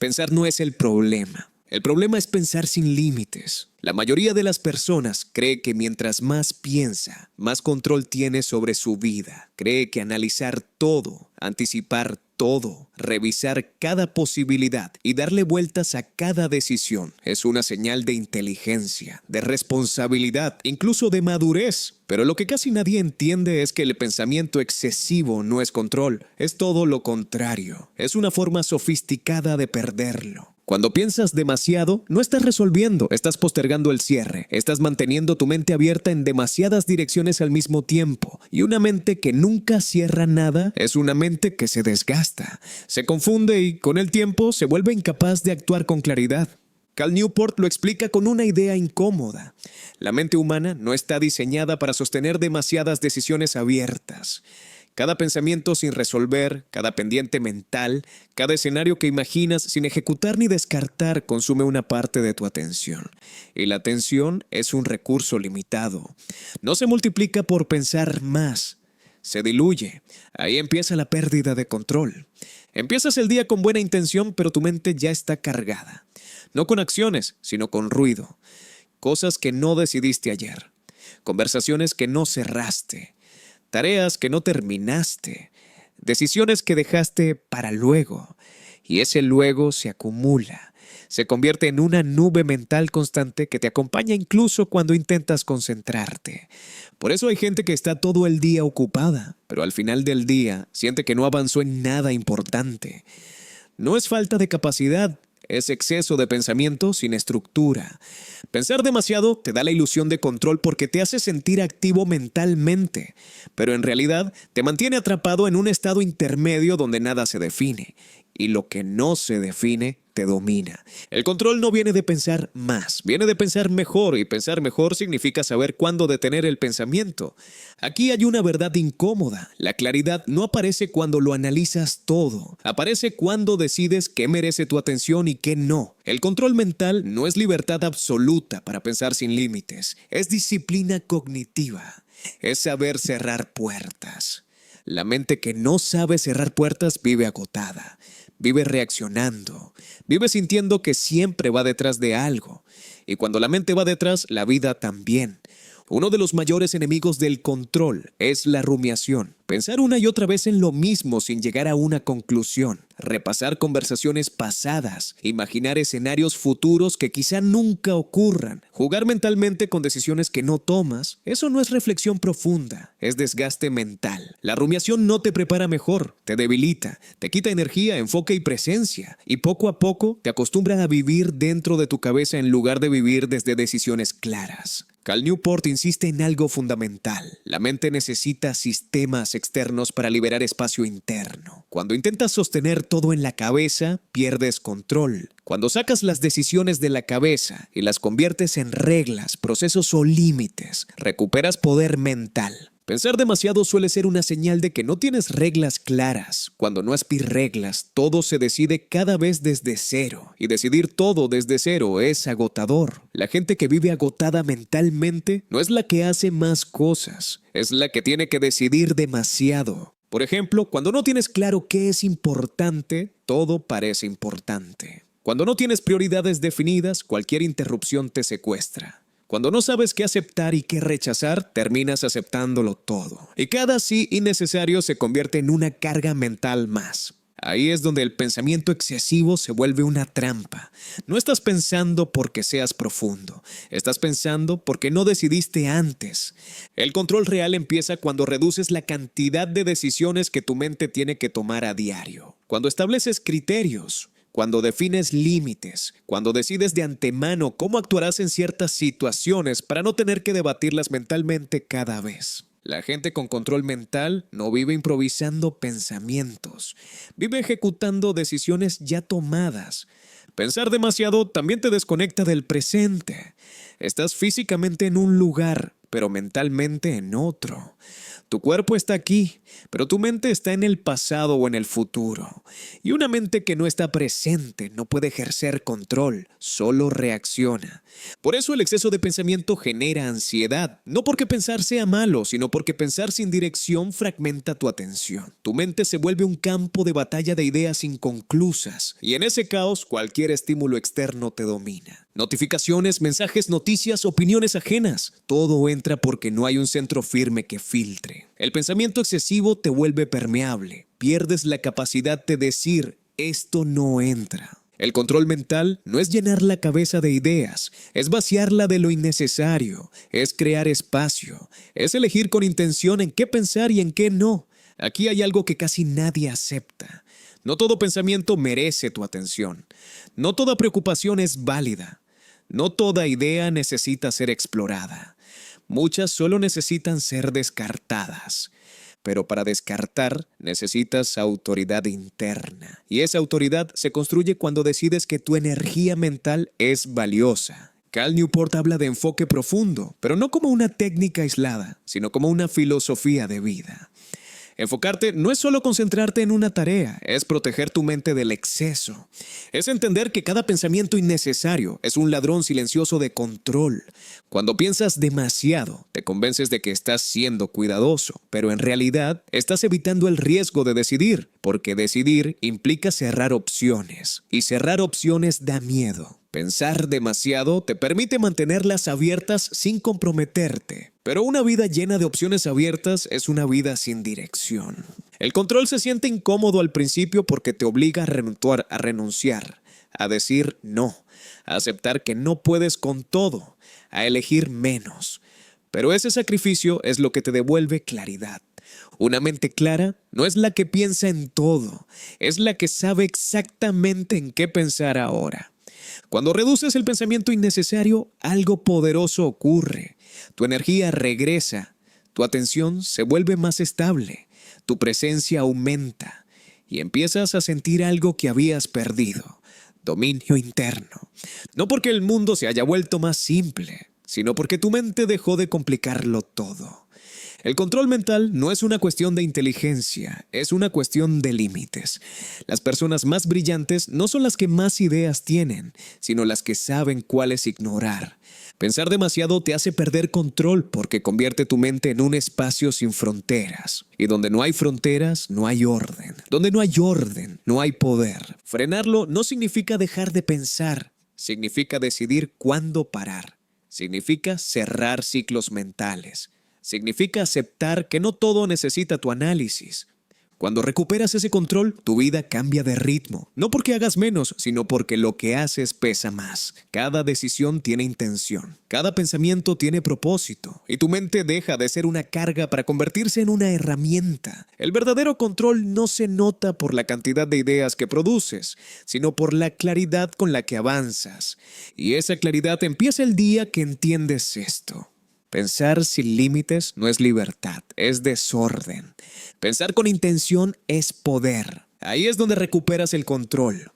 Pensar no es el problema. El problema es pensar sin límites. La mayoría de las personas cree que mientras más piensa, más control tiene sobre su vida. Cree que analizar todo, anticipar todo, revisar cada posibilidad y darle vueltas a cada decisión es una señal de inteligencia, de responsabilidad, incluso de madurez. Pero lo que casi nadie entiende es que el pensamiento excesivo no es control, es todo lo contrario. Es una forma sofisticada de perderlo. Cuando piensas demasiado, no estás resolviendo, estás postergando el cierre, estás manteniendo tu mente abierta en demasiadas direcciones al mismo tiempo. Y una mente que nunca cierra nada es una mente que se desgasta, se confunde y con el tiempo se vuelve incapaz de actuar con claridad. Cal Newport lo explica con una idea incómoda. La mente humana no está diseñada para sostener demasiadas decisiones abiertas. Cada pensamiento sin resolver, cada pendiente mental, cada escenario que imaginas sin ejecutar ni descartar consume una parte de tu atención. Y la atención es un recurso limitado. No se multiplica por pensar más. Se diluye. Ahí empieza la pérdida de control. Empiezas el día con buena intención, pero tu mente ya está cargada. No con acciones, sino con ruido. Cosas que no decidiste ayer. Conversaciones que no cerraste. Tareas que no terminaste, decisiones que dejaste para luego, y ese luego se acumula, se convierte en una nube mental constante que te acompaña incluso cuando intentas concentrarte. Por eso hay gente que está todo el día ocupada, pero al final del día siente que no avanzó en nada importante. No es falta de capacidad, es exceso de pensamiento sin estructura. Pensar demasiado te da la ilusión de control porque te hace sentir activo mentalmente, pero en realidad te mantiene atrapado en un estado intermedio donde nada se define, y lo que no se define te domina. El control no viene de pensar más, viene de pensar mejor, y pensar mejor significa saber cuándo detener el pensamiento. Aquí hay una verdad incómoda. La claridad no aparece cuando lo analizas todo, aparece cuando decides qué merece tu atención y qué no. El control mental no es libertad absoluta para pensar sin límites, es disciplina cognitiva, es saber cerrar puertas. La mente que no sabe cerrar puertas vive agotada, vive reaccionando, vive sintiendo que siempre va detrás de algo. Y cuando la mente va detrás, la vida también. Uno de los mayores enemigos del control es la rumiación. Pensar una y otra vez en lo mismo sin llegar a una conclusión. Repasar conversaciones pasadas. Imaginar escenarios futuros que quizá nunca ocurran. Jugar mentalmente con decisiones que no tomas. Eso no es reflexión profunda, es desgaste mental. La rumiación no te prepara mejor, te debilita, te quita energía, enfoque y presencia. Y poco a poco te acostumbra a vivir dentro de tu cabeza en lugar de vivir desde decisiones claras. Cal Newport insiste en algo fundamental. La mente necesita sistemas externos para liberar espacio interno. Cuando intentas sostener todo en la cabeza, pierdes control. Cuando sacas las decisiones de la cabeza y las conviertes en reglas, procesos o límites, recuperas poder mental. Pensar demasiado suele ser una señal de que no tienes reglas claras. Cuando no has reglas, todo se decide cada vez desde cero. Y decidir todo desde cero es agotador. La gente que vive agotada mentalmente no es la que hace más cosas, es la que tiene que decidir demasiado. Por ejemplo, cuando no tienes claro qué es importante, todo parece importante. Cuando no tienes prioridades definidas, cualquier interrupción te secuestra. Cuando no sabes qué aceptar y qué rechazar, terminas aceptándolo todo. Y cada sí innecesario se convierte en una carga mental más. Ahí es donde el pensamiento excesivo se vuelve una trampa. No estás pensando porque seas profundo. Estás pensando porque no decidiste antes. El control real empieza cuando reduces la cantidad de decisiones que tu mente tiene que tomar a diario. Cuando estableces criterios. Cuando defines límites, cuando decides de antemano cómo actuarás en ciertas situaciones para no tener que debatirlas mentalmente cada vez. La gente con control mental no vive improvisando pensamientos, vive ejecutando decisiones ya tomadas. Pensar demasiado también te desconecta del presente. Estás físicamente en un lugar, pero mentalmente en otro. Tu cuerpo está aquí, pero tu mente está en el pasado o en el futuro. Y una mente que no está presente no puede ejercer control, solo reacciona. Por eso el exceso de pensamiento genera ansiedad, no porque pensar sea malo, sino porque pensar sin dirección fragmenta tu atención. Tu mente se vuelve un campo de batalla de ideas inconclusas, y en ese caos cualquier estímulo externo te domina. Notificaciones, mensajes, noticias, opiniones ajenas. Todo entra porque no hay un centro firme que filtre. El pensamiento excesivo te vuelve permeable. Pierdes la capacidad de decir, esto no entra. El control mental no es llenar la cabeza de ideas, es vaciarla de lo innecesario, es crear espacio, es elegir con intención en qué pensar y en qué no. Aquí hay algo que casi nadie acepta. No todo pensamiento merece tu atención. No toda preocupación es válida. No toda idea necesita ser explorada. Muchas solo necesitan ser descartadas. Pero para descartar necesitas autoridad interna. Y esa autoridad se construye cuando decides que tu energía mental es valiosa. Cal Newport habla de enfoque profundo, pero no como una técnica aislada, sino como una filosofía de vida. Enfocarte no es solo concentrarte en una tarea, es proteger tu mente del exceso. Es entender que cada pensamiento innecesario es un ladrón silencioso de control. Cuando piensas demasiado, te convences de que estás siendo cuidadoso, pero en realidad estás evitando el riesgo de decidir, porque decidir implica cerrar opciones, y cerrar opciones da miedo. Pensar demasiado te permite mantenerlas abiertas sin comprometerte. Pero una vida llena de opciones abiertas es una vida sin dirección. El control se siente incómodo al principio porque te obliga a renunciar, a decir no, a aceptar que no puedes con todo, a elegir menos. Pero ese sacrificio es lo que te devuelve claridad. Una mente clara no es la que piensa en todo, es la que sabe exactamente en qué pensar ahora. Cuando reduces el pensamiento innecesario, algo poderoso ocurre. Tu energía regresa, tu atención se vuelve más estable, tu presencia aumenta y empiezas a sentir algo que habías perdido, dominio interno. No porque el mundo se haya vuelto más simple, sino porque tu mente dejó de complicarlo todo. El control mental no es una cuestión de inteligencia, es una cuestión de límites. Las personas más brillantes no son las que más ideas tienen, sino las que saben cuáles ignorar. Pensar demasiado te hace perder control porque convierte tu mente en un espacio sin fronteras. Y donde no hay fronteras, no hay orden. Donde no hay orden, no hay poder. Frenarlo no significa dejar de pensar, significa decidir cuándo parar. Significa cerrar ciclos mentales. Significa aceptar que no todo necesita tu análisis. Cuando recuperas ese control, tu vida cambia de ritmo. No porque hagas menos, sino porque lo que haces pesa más. Cada decisión tiene intención. Cada pensamiento tiene propósito. Y tu mente deja de ser una carga para convertirse en una herramienta. El verdadero control no se nota por la cantidad de ideas que produces, sino por la claridad con la que avanzas. Y esa claridad empieza el día que entiendes esto. Pensar sin límites no es libertad, es desorden. Pensar con intención es poder. Ahí es donde recuperas el control.